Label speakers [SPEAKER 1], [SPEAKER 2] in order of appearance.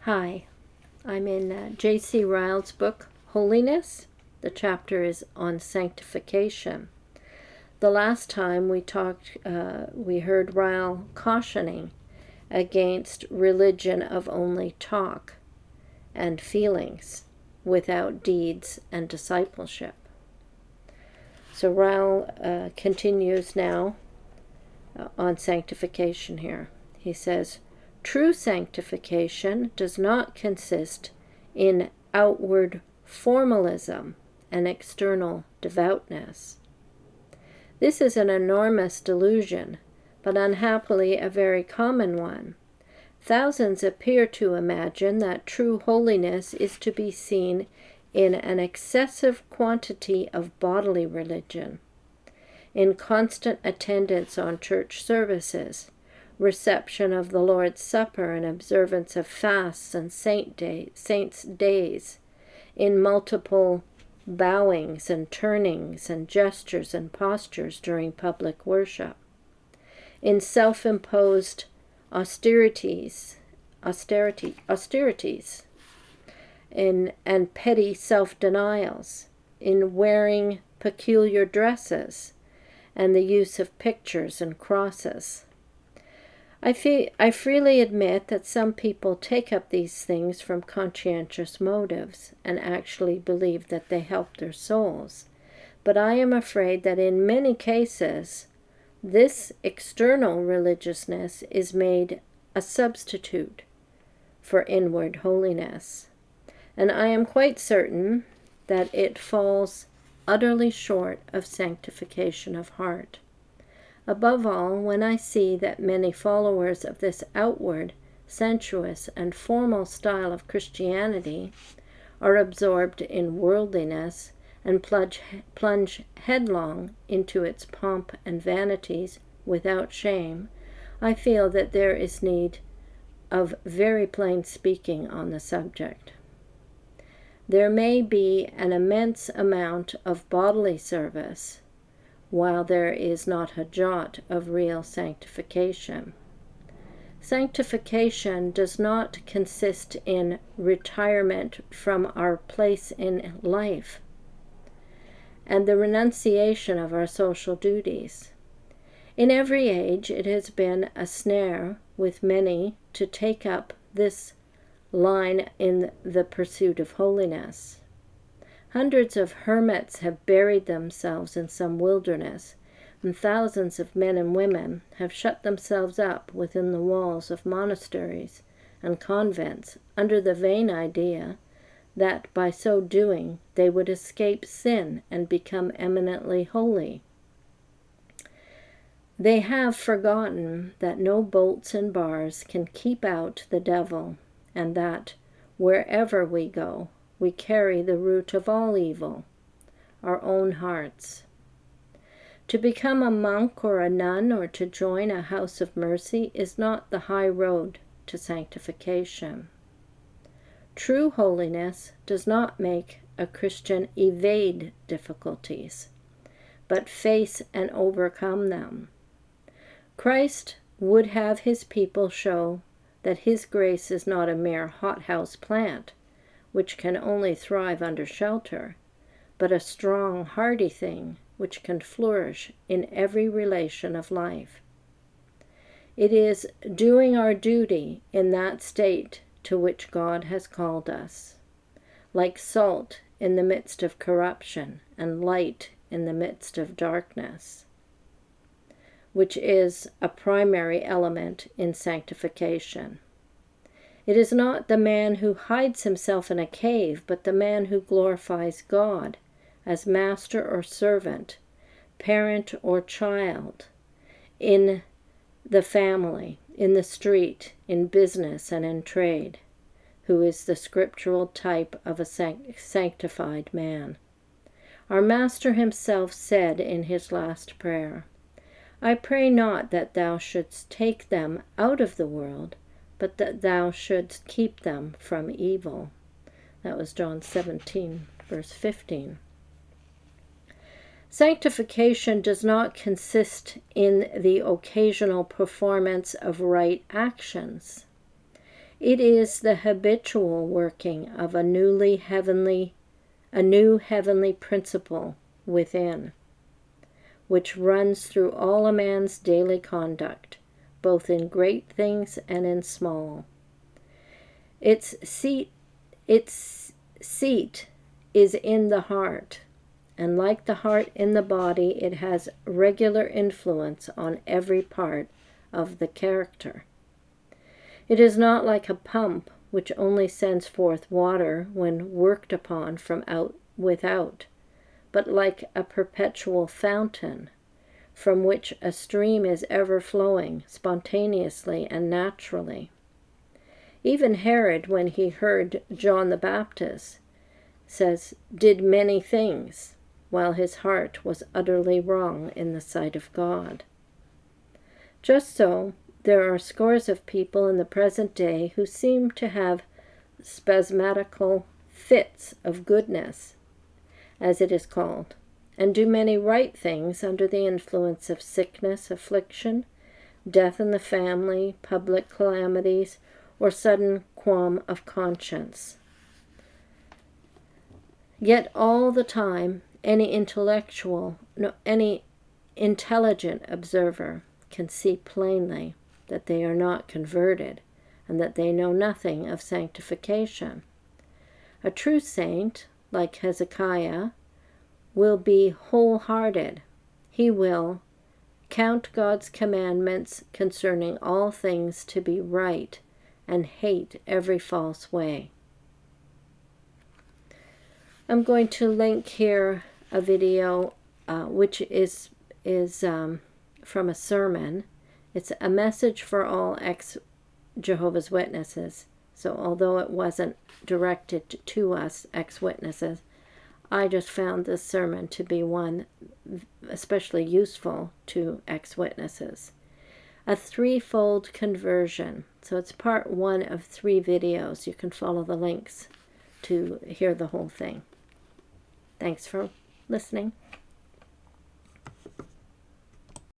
[SPEAKER 1] Hi, I'm in J.C. Ryle's book, Holiness. The chapter is on sanctification. The last time we talked, we heard Ryle cautioning against religion of only talk and feelings without deeds and discipleship. So Ryle continues now on sanctification here. He says, true sanctification does not consist in outward formalism and external devoutness. This is an enormous delusion, but unhappily a very common one. Thousands appear to imagine that true holiness is to be seen in an excessive quantity of bodily religion, in constant attendance on church services, reception of the Lord's Supper and observance of fasts and saints' days, in multiple bowings and turnings and gestures and postures during public worship, in self-imposed austerities, and petty self-denials, in wearing peculiar dresses, and the use of pictures and crosses. I freely admit that some people take up these things from conscientious motives and actually believe that they help their souls. But I am afraid that in many cases, this external religiousness is made a substitute for inward holiness. And I am quite certain that it falls utterly short of sanctification of heart. Above all, when I see that many followers of this outward, sensuous, and formal style of Christianity are absorbed in worldliness and plunge headlong into its pomp and vanities without shame, I feel that there is need of very plain speaking on the subject. There may be an immense amount of bodily service, while there is not a jot of real sanctification. Sanctification does not consist in retirement from our place in life and the renunciation of our social duties. In every age, it has been a snare with many to take up this line in the pursuit of holiness. Hundreds of hermits have buried themselves in some wilderness, and thousands of men and women have shut themselves up within the walls of monasteries and convents under the vain idea that by so doing they would escape sin and become eminently holy. They have forgotten that no bolts and bars can keep out the devil, and that wherever we go, we carry the root of all evil, our own hearts. To become a monk or a nun or to join a house of mercy is not the high road to sanctification. True holiness does not make a Christian evade difficulties, but face and overcome them. Christ would have his people show that his grace is not a mere hothouse plant, which can only thrive under shelter, but a strong, hardy thing which can flourish in every relation of life. It is doing our duty in that state to which God has called us, like salt in the midst of corruption and light in the midst of darkness, which is a primary element in sanctification. It is not the man who hides himself in a cave, but the man who glorifies God as master or servant, parent or child, in the family, in the street, in business, and in trade, who is the scriptural type of a sanctified man. Our Master himself said in his last prayer, I pray not that thou shouldst take them out of the world, but that thou shouldst keep them from evil. That was John 17, verse 15. Sanctification does not consist in the occasional performance of right actions. It is the habitual working of a new heavenly principle within, which runs through all a man's daily conduct, both in great things and in small. Its seat is in the heart, and like the heart in the body, it has regular influence on every part of the character. It is not like a pump which only sends forth water when worked upon from without, but like a perpetual fountain, from which a stream is ever flowing spontaneously and naturally. Even Herod, when he heard John the Baptist, says, did many things, while his heart was utterly wrong in the sight of God. Just so, there are scores of people in the present day who seem to have spasmodical fits of goodness, as it is called, and do many right things under the influence of sickness, affliction, death in the family, public calamities, or sudden qualm of conscience. Yet all the time, any intelligent observer can see plainly that they are not converted, and that they know nothing of sanctification. A true saint, like Hezekiah, will be wholehearted. He will count God's commandments concerning all things to be right, and hate every false way. I'm going to link here a video which is from a sermon. It's a message for all ex-Jehovah's Witnesses. So although it wasn't directed to us ex-witnesses, I just found this sermon to be one especially useful to ex-witnesses. A threefold conversion. So it's part 1 of 3 videos. You can follow the links to hear the whole thing. Thanks for listening.